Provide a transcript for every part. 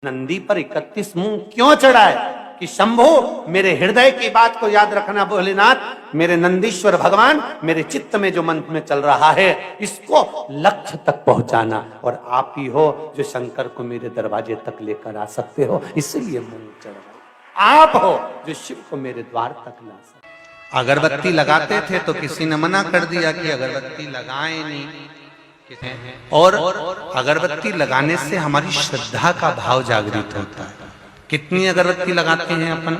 नंदी पर 31 मूंग क्यों चढ़ाए कि शंभो मेरे हृदय की बात को याद रखना भोलेनाथ, मेरे नंदीश्वर भगवान मेरे चित्त में जो मंत्र में चल रहा है इसको लक्ष्य तक पहुंचाना, और आप ही हो जो शंकर को मेरे दरवाजे तक लेकर आ सकते हो, इसलिए मूंग चढ़ाए। आप हो जो शिव को मेरे द्वार तक ला सकते। अगरबत्ती लगाते थे तो किसी ने मना कर दिया कि अगरबत्ती लगाएं नहीं, और अगरबत्ती लगाने से हमारी श्रद्धा का भाव जागृत होता है। कितनी अगरबत्ती लगाते हैं अपन?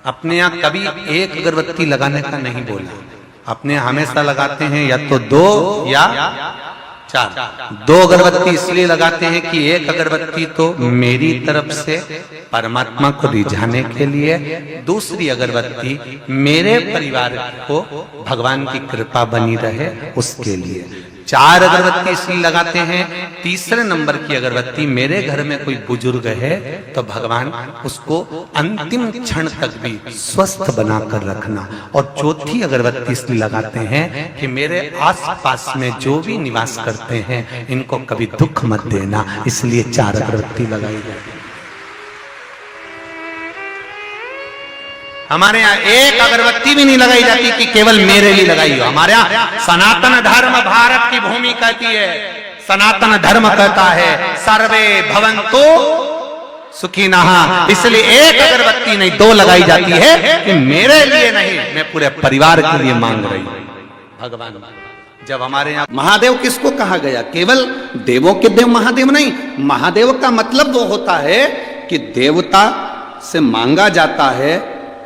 अपने यहाँ कभी एक अगरबत्ती लगाने का नहीं बोला, अपने हमेशा लगाते हैं या तो 2 या 4। 2 अगरबत्ती इसलिए लगाते हैं कि एक अगरबत्ती तो मेरी तरफ से परमात्मा को रिझाने के लिए, दूसरी अगरबत्ती मेरे परिवार को भगवान की कृपा बनी रहे उसके लिए। 4 अगरबत्ती इसलिए लगाते हैं, तीसरे नंबर की अगरबत्ती मेरे घर में कोई बुजुर्ग है तो भगवान उसको अंतिम क्षण तक भी स्वस्थ बनाकर रखना, और चौथी अगरबत्ती इसलिए लगाते हैं कि मेरे आसपास में जो भी निवास करते हैं इनको कभी दुख मत देना, इसलिए 4 अगरबत्ती लगाई जाती है। हमारे यहाँ एक अगरबत्ती भी नहीं लगाई जाती कि केवल मेरे लिए लगाई हो। हमारे यहाँ सनातन धर्म भारत की भूमि कहती है, सनातन धर्म कहता है सर्वे भवन्तु सुखिनः, इसलिए एक अगरबत्ती नहीं 2 लगाई जाती है कि मेरे लिए नहीं, मैं पूरे परिवार के लिए मांग रही हूं। भगवान जब हमारे यहाँ महादेव किसको कहा गया? केवल देवों के देव महादेव नहीं, महादेव का मतलब वो होता है कि देवता से मांगा जाता है,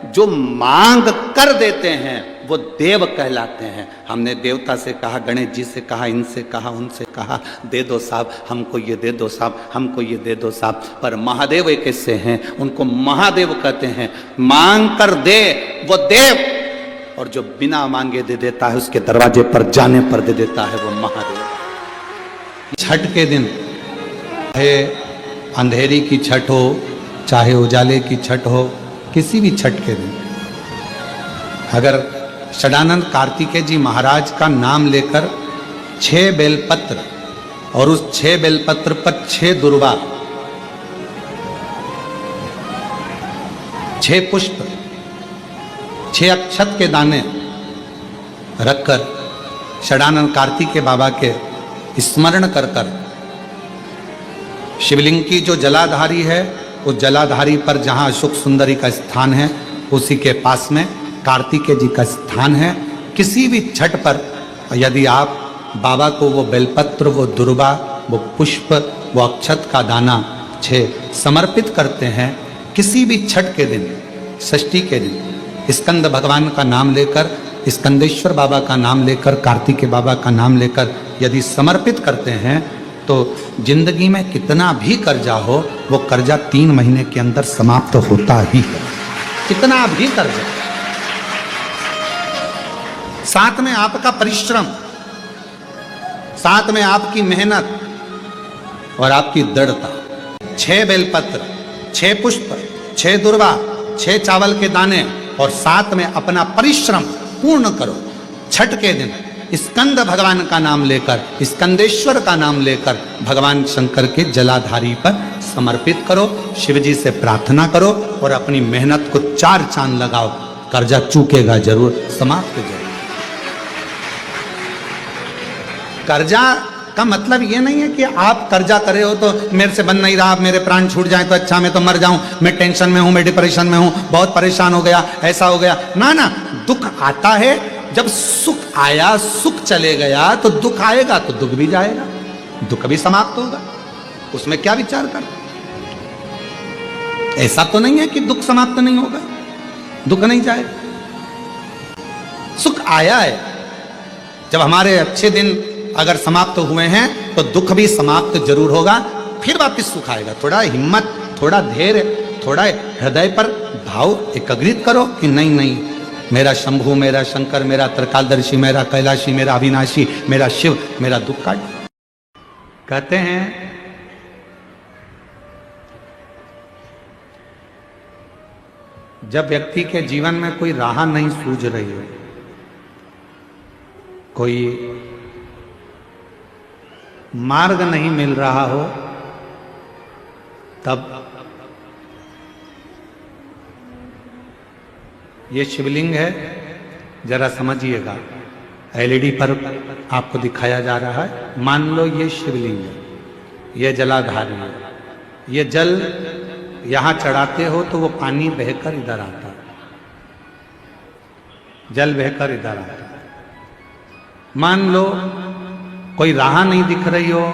जो मांग कर देते हैं वो देव कहलाते हैं। हमने देवता से कहा, गणेश जी से कहा, इनसे कहा, उनसे कहा, दे दो साहब हमको ये दे दो साहब, हमको ये दे दो साहब, पर महादेव एक ऐसे हैं उनको महादेव कहते हैं। मांग कर दे वो देव, और जो बिना मांगे दे देता है उसके दरवाजे पर जाने पर दे देता है वो महादेव। छठ के दिन चाहे अंधेरी की छठ हो चाहे उजाले की छठ हो, किसी भी छठ के दिन अगर षडानंद कार्तिकेय जी महाराज का नाम लेकर 6 बेलपत्र और उस 6 बेलपत्र पर 6 दुर्वा, 6 पुष्प, 6 अक्षत के दाने रखकर षडानंद कार्तिकेय बाबा के स्मरण कर कर शिवलिंग की जो जलाधारी है उस जलाधारी पर जहाँ अशोक सुंदरी का स्थान है उसी के पास में कार्तिकेय जी का स्थान है। किसी भी छठ पर यदि आप बाबा को वो बेलपत्र, वो दुर्वा, वो पुष्प, वो अक्षत का दाना 6 समर्पित करते हैं, किसी भी छठ के दिन, षष्ठी के दिन स्कंद भगवान का नाम लेकर, स्कंदेश्वर बाबा का नाम लेकर, कार्तिकेय बाबा का नाम लेकर यदि समर्पित करते हैं तो जिंदगी में कितना भी कर्जा हो वो कर्जा 3 महीने के अंदर समाप्त होता ही है। कितना भी कर्जा, साथ में आपका परिश्रम, साथ में आपकी मेहनत और आपकी दृढ़ता। 6 बेलपत्र, 6 पुष्प, 6 दुर्वा, 6 चावल के दाने और साथ में अपना परिश्रम पूर्ण करो। छठ के दिन स्कंद भगवान का नाम लेकर, स्कंदेश्वर का नाम लेकर भगवान शंकर के जलाधारी पर समर्पित करो, शिव जी से प्रार्थना करो और अपनी मेहनत को 4 चांद लगाओ, कर्जा चूकेगा जरूर, समाप्त जरूर। कर्जा का मतलब ये नहीं है कि आप कर्जा करे हो तो मेरे से बन नहीं रहा, मेरे प्राण छूट जाए तो अच्छा, मैं तो मर जाऊं, मैं टेंशन में हूं, मैं डिप्रेशन में हूं, बहुत परेशान हो गया, ऐसा हो गया। ना ना, दुख आता है, जब सुख आया, सुख चले गया तो दुख आएगा तो दुख भी जाएगा, दुख भी समाप्त होगा, उसमें क्या विचार कर। ऐसा तो नहीं है कि दुख समाप्त नहीं होगा, दुख नहीं जाएगा। सुख आया है, जब हमारे अच्छे दिन अगर समाप्त हुए हैं तो दुख भी समाप्त जरूर होगा, फिर वापस सुख आएगा। थोड़ा हिम्मत, थोड़ा धैर्य, थोड़ा हृदय पर भाव एकाग्रित करो कि नहीं नहीं, मेरा शंभु, मेरा शंकर, मेरा त्रिकालदर्शी, मेरा कैलाशी, मेरा अविनाशी, मेरा शिव मेरा दुख काट। कहते हैं जब व्यक्ति के जीवन में कोई राह नहीं सूझ रही हो, कोई मार्ग नहीं मिल रहा हो, तब ये शिवलिंग है, जरा समझिएगा। एलईडी पर आपको दिखाया जा रहा है। मान लो ये शिवलिंग है, ये जलाधार है। ये जल यहां चढ़ाते हो तो वो पानी बहकर इधर आता है, जल बहकर इधर आता है। मान लो कोई राह नहीं दिख रही हो,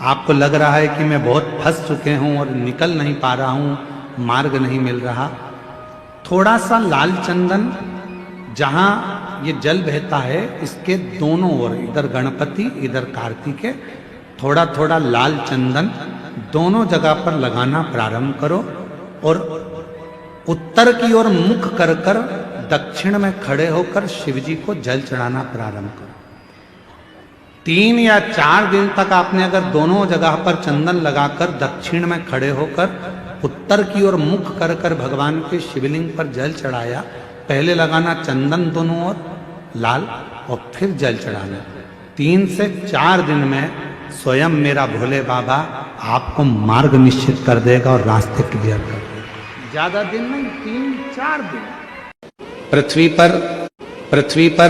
आपको लग रहा है कि मैं बहुत फंस चुके हूं और निकल नहीं पा रहा हूं, मार्ग नहीं मिल रहा। थोड़ा सा लाल चंदन जहां ये जल बहता है, इसके दोनों ओर, इधर गणपति इधर कार्तिक है, थोड़ा थोड़ा लाल चंदन दोनों जगह पर लगाना प्रारंभ करो और उत्तर की ओर मुख कर कर दक्षिण में खड़े होकर शिव जी को जल चढ़ाना प्रारंभ करो। 3 या 4 दिन तक आपने अगर दोनों जगह पर चंदन लगाकर दक्षिण में खड़े होकर उत्तर की ओर मुख कर कर भगवान के शिवलिंग पर जल चढ़ाया, पहले लगाना चंदन दोनों ओर लाल और फिर जल चढ़ाना। 3 से 4 दिन में स्वयं मेरा भोले बाबा आपको मार्ग निश्चित कर देगा और रास्ते क्लियर कर देगा। ज्यादा दिन नहीं, 3-4 दिन। पृथ्वी पर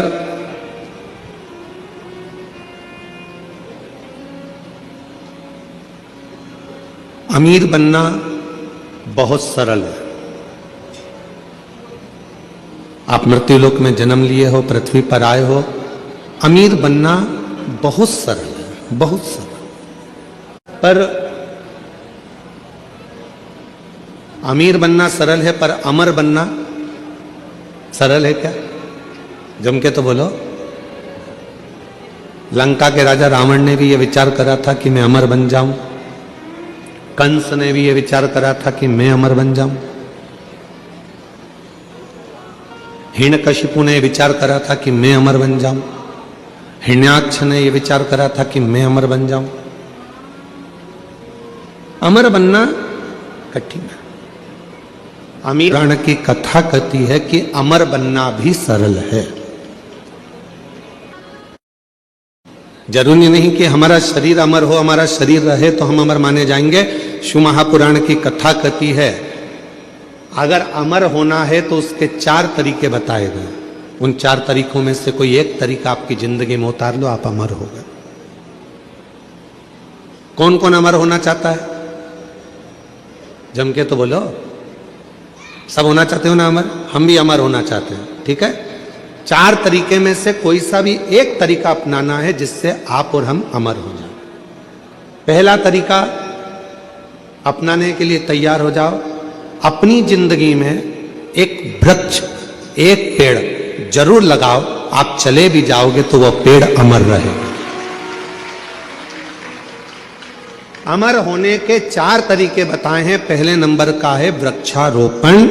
अमीर बनना बहुत सरल है। आप मृत्युलोक में जन्म लिए हो, पृथ्वी पर आए हो, अमीर बनना बहुत सरल है, बहुत सरल। पर अमीर बनना सरल है, पर अमर बनना सरल है क्या? जम के तो बोलो। लंका के राजा रावण ने भी यह विचार करा था कि मैं अमर बन जाऊं। कंस ने भी यह विचार करा था कि मैं अमर बन जाऊं। हिरण्यकशिपु ने विचार करा था कि मैं अमर बन जाऊं। हिरण्याक्ष ने यह विचार करा था कि मैं अमर बन जाऊं। अमर बनना कठिन है। अमीर पुराण की कथा कहती है कि अमर बनना भी सरल है। जरूरी नहीं कि हमारा शरीर अमर हो, हमारा शरीर रहे तो हम अमर माने जाएंगे। शिव महापुराण की कथा कहती है अगर अमर होना है तो उसके 4 तरीके बताए गए। उन 4 तरीकों में से कोई एक तरीका आपकी जिंदगी में उतार लो, आप अमर हो गए। कौन कौन अमर होना चाहता है? जम के तो बोलो। सब होना चाहते हो ना अमर? हम भी अमर होना चाहते हैं, ठीक है। 4 तरीके में से कोई सा भी एक तरीका अपनाना है जिससे आप और हम अमर हो जाए। पहला तरीका अपनाने के लिए तैयार हो जाओ। अपनी जिंदगी में एक वृक्ष, एक पेड़ जरूर लगाओ। आप चले भी जाओगे तो वह पेड़ अमर रहेगा। अमर होने के 4 तरीके बताए हैं। पहले नंबर का है वृक्षारोपण।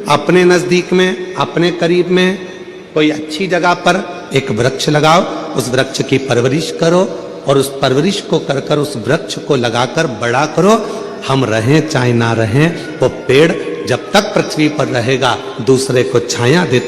अपने नजदीक में, अपने करीब में कोई अच्छी जगह पर एक वृक्ष लगाओ, उस वृक्ष की परवरिश करो और उस परवरिश को कर कर उस वृक्ष को लगाकर बड़ा करो। हम रहें चाहे ना रहें, वो पेड़ जब तक पृथ्वी पर रहेगा दूसरे को छाया देता